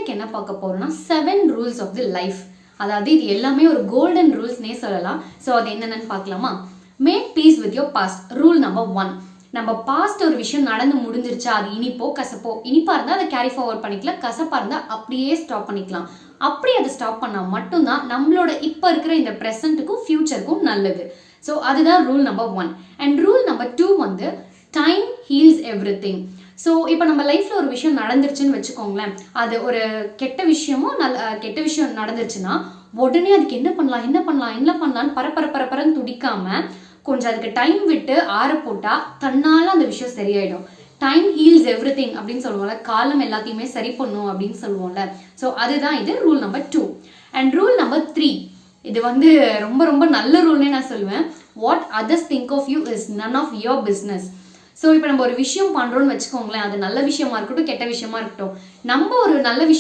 இன்னைக்கு என்ன பார்க்க போறோம்னா 7 ரூல்ஸ் ஆஃப் தி லைஃப். அதாவது இது எல்லாமே ஒரு கோல்டன் ரூல்ஸ்னே சொல்லலாம். ஸோ அது என்னென்னு பார்க்கலாமா? Make peace with your past. Rule number 1. நம்ம பாஸ்ட் ஒரு விஷயம் நடந்து முடிஞ்சிருச்சா, அது இனிப்போ கசப்போ, இனிப்பா இருந்தால் அதை கேரி ஃபார்வர்ட் பண்ணிக்கலாம், கசப்பா இருந்தால் அப்படியே ஸ்டாப் பண்ணிக்கலாம். அப்படி அதை ஸ்டாப் பண்ணால் மட்டும்தான் நம்மளோட இப்போ இருக்கிற இந்த ப்ரெசண்ட்டுக்கும் ஃபியூச்சருக்கும் நல்லது. ஸோ அதுதான் rule number 1. And rule number 2 வந்து time heals every thing. So இப்போ நம்ம லைஃப்பில் ஒரு விஷயம் நடந்துருச்சுன்னு வச்சுக்கோங்களேன், அது ஒரு கெட்ட விஷயம் நடந்துருச்சுன்னா உடனே அதுக்கு என்ன பண்ணலான்னு பரப்பரன்னு துடிக்காம கொஞ்சம் அதுக்கு டைம் விட்டு ஆற போட்டா தன்னால அந்த விஷயம் சரியாயிடும். டைம் ஹீல்ஸ் எவ்ரி திங் அப்படின்னு சொல்லுவோம்ல, காலம் எல்லாத்தையுமே சரி பண்ணும் அப்படின்னு சொல்லுவோம்ல. ஸோ அதுதான் இது rule number 2. And rule number 3, இது வந்து ரொம்ப ரொம்ப நல்ல ரூல்னே நான் சொல்லுவேன். What others think of you is none of your business. So இப்போ நம்ம ஒரு விஷயம் பண்ணுறோன்னு வச்சுக்கோங்களேன், அது நல்ல விஷயமா இருக்கட்டும் கெட்ட விஷயமா இருக்கட்டும், நம்ம ஒரு நல்ல விஷயம்